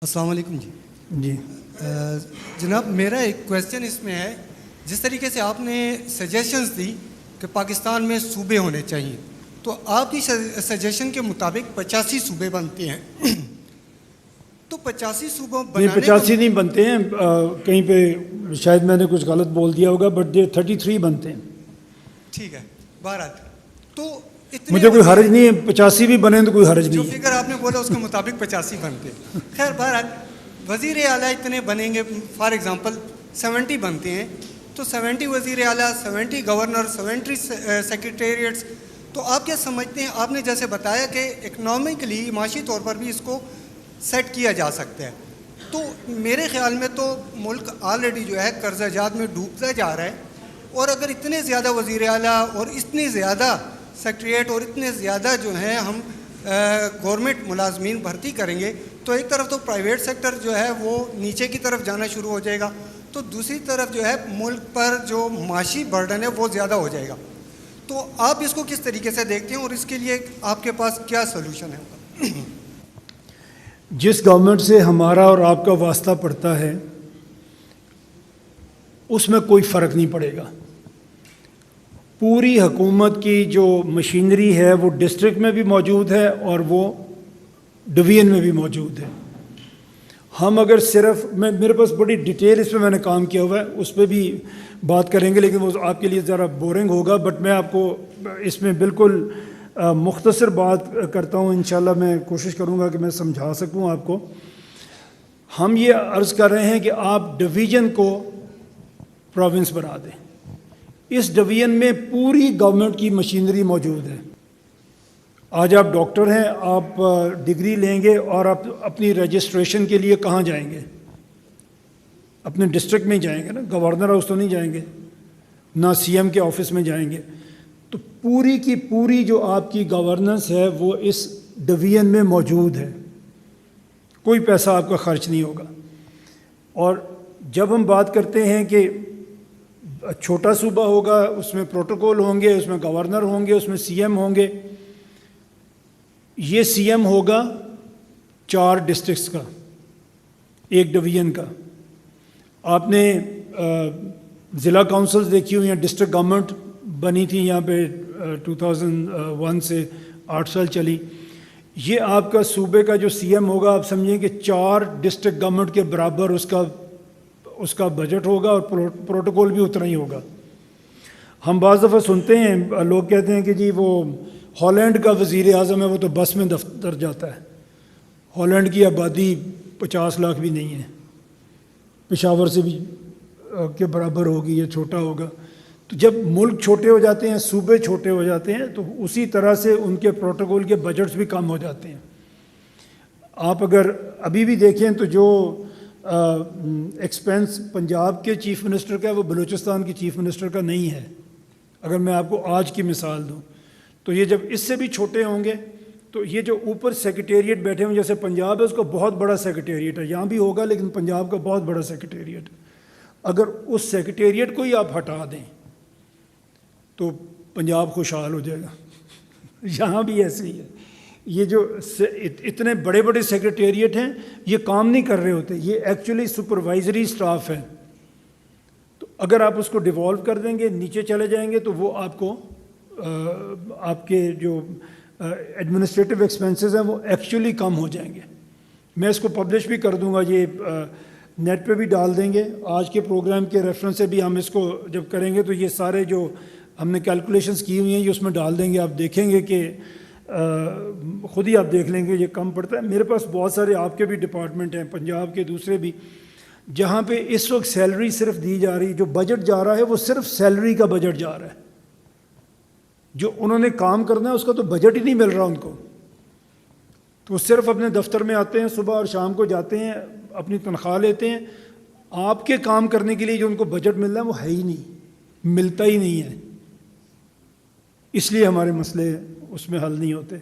अस्सलाम वालेकुम जी। जी जनाब, मेरा एक क्वेश्चन इसमें है, जिस तरीके से आपने सजेशंस दी कि पाकिस्तान में सूबे होने चाहिए, तो आपकी सजेशन के मुताबिक 85 सूबे बनते हैं। तो 85 सूबों नहीं, बनाने 85 नहीं बनते हैं। कहीं पे शायद मैंने कुछ गलत बोल दिया होगा, बट ये 33 बनते हैं। ठीक है, बहरहाल तो इतने मुझे कोई हर्ज नहीं है, 85 भी बने तो कोई हर्ज जो नहीं है। फिगर आपने बोला उसके मुताबिक 85 बनते हैं। खैर, बहरहाल वज़ीर आला इतने बनेंगे, फॉर एग्ज़ाम्पल 70 बनते हैं, तो 70 वज़ीर आला, 70 गवर्नर, 70 सेक्रेटेरिएट्स। तो आप क्या समझते हैं, आपने जैसे बताया कि इकनॉमिकली माशी तौर पर भी इसको सेट किया जा सकता है, तो मेरे ख़्याल में तो मुल्क ऑलरेडी जो है कर्ज़ाजात में डूबता जा रहा है। और अगर इतने ज़्यादा वज़ीर आला और इतने ज़्यादा सेक्रेटेरिएट और इतने ज़्यादा जो हैं हम गवर्नमेंट मुलाजमीन भर्ती करेंगे, तो एक तरफ तो प्राइवेट सेक्टर जो है वो नीचे की तरफ जाना शुरू हो जाएगा, तो दूसरी तरफ जो है मुल्क पर जो माशी बर्डन है वो ज़्यादा हो जाएगा। तो आप इसको किस तरीके से देखते हैं और इसके लिए आपके पास क्या सलूशन है? जिस गवर्नमेंट से हमारा और आपका वास्ता पड़ता है उसमें कोई फ़र्क नहीं पड़ेगा। पूरी हुकूमत की जो मशीनरी है वो डिस्ट्रिक्ट में भी मौजूद है और वो डिवीज़न में भी मौजूद है। हम अगर सिर्फ मेरे पास बड़ी डिटेल इसमें मैंने काम किया हुआ है, उस पर भी बात करेंगे, लेकिन वो आपके लिए ज़रा बोरिंग होगा। बट मैं आपको इसमें बिल्कुल मुख्तसर बात करता हूँ। इंशाल्लाह मैं कोशिश करूँगा कि मैं समझा सकूँ आपको। हम ये अर्ज़ कर रहे हैं कि आप डिवीज़न को प्रोविंस बना दें। इस डिवीज़न में पूरी गवर्नमेंट की मशीनरी मौजूद है। आज आप डॉक्टर हैं, आप डिग्री लेंगे और आप अपनी रजिस्ट्रेशन के लिए कहाँ जाएंगे? अपने डिस्ट्रिक्ट में ही जाएंगे ना, गवर्नर हाउस तो नहीं जाएंगे, ना सीएम के ऑफिस में जाएंगे। तो पूरी की पूरी जो आपकी गवर्नेंस है वो इस डिवीज़न में मौजूद है, कोई पैसा आपका खर्च नहीं होगा। और जब हम बात करते हैं कि छोटा सूबा होगा, उसमें प्रोटोकॉल होंगे, उसमें गवर्नर होंगे, उसमें सीएम होंगे। ये सीएम होगा 4 डिस्ट्रिक्ट्स का, एक डिवीज़न का। आपने ज़िला काउंसिल्स देखी हुई हैं, डिस्ट्रिक्ट गवर्नमेंट बनी थी यहाँ पे 2001 से 8 साल चली। ये आपका सूबे का जो सीएम होगा, आप समझें कि 4 डिस्ट्रिक्ट गवर्नमेंट के बराबर उसका बजट होगा और प्रोटोकॉल भी उतना ही होगा। हम बाज़ दफ़ा सुनते हैं, लोग कहते हैं कि जी वो हॉलैंड का वज़ीर आज़म है, वो तो बस में दफ्तर जाता है। हॉलैंड की आबादी 50 लाख भी नहीं है, पेशावर से भी के बराबर होगी या छोटा होगा। तो जब मुल्क छोटे हो जाते हैं, सूबे छोटे हो जाते हैं, तो उसी तरह से उनके प्रोटोकॉल के बजट्स भी कम हो जाते हैं। आप अगर अभी भी देखें तो जो एक्सपेंस पंजाब के चीफ मिनिस्टर का है वो बलूचिस्तान की चीफ मिनिस्टर का नहीं है। अगर मैं आपको आज की मिसाल दूं तो ये जब इससे भी छोटे होंगे, तो ये जो ऊपर सेक्रेटेरिएट बैठे हुए, जैसे पंजाब है उसका बहुत बड़ा सेक्रेटेरिएट है, यहाँ भी होगा लेकिन पंजाब का बहुत बड़ा सेक्रेटेरिएट। अगर उस सेक्रेटेरिएट को ही आप हटा दें तो पंजाब खुशहाल हो जाएगा। यहाँ भी ऐसे ही है। ये जो इतने बड़े बड़े सेक्रेटेरिएट हैं, ये काम नहीं कर रहे होते, ये एक्चुअली सुपरवाइजरी स्टाफ है। तो अगर आप उसको डिवॉल्व कर देंगे, नीचे चले जाएंगे, तो वो आपको आपके जो एडमिनिस्ट्रेटिव एक्सपेंसेस हैं वो एक्चुअली कम हो जाएंगे। मैं इसको पब्लिश भी कर दूंगा, ये नेट पे भी डाल देंगे। आज के प्रोग्राम के रेफरेंस से भी हम इसको जब करेंगे तो ये सारे जो हमने कैलकुलेशंस की हुई हैं ये उसमें डाल देंगे। आप देखेंगे कि ख़ुद ही आप देख लेंगे ये कम पड़ता है। मेरे पास बहुत सारे आपके भी डिपार्टमेंट हैं, पंजाब के दूसरे भी, जहाँ पे इस वक्त सैलरी सिर्फ दी जा रही, जो बजट जा रहा है वो सिर्फ सैलरी का बजट जा रहा है। जो उन्होंने काम करना है उसका तो बजट ही नहीं मिल रहा उनको। तो वो सिर्फ अपने दफ्तर में आते हैं, सुबह और शाम को जाते हैं, अपनी तनख्वाह लेते हैं। आपके काम करने के लिए जो उनको बजट मिल रहा है वो है ही नहीं, मिलता ही नहीं है। इसलिए हमारे मसले उसमें हल नहीं होते।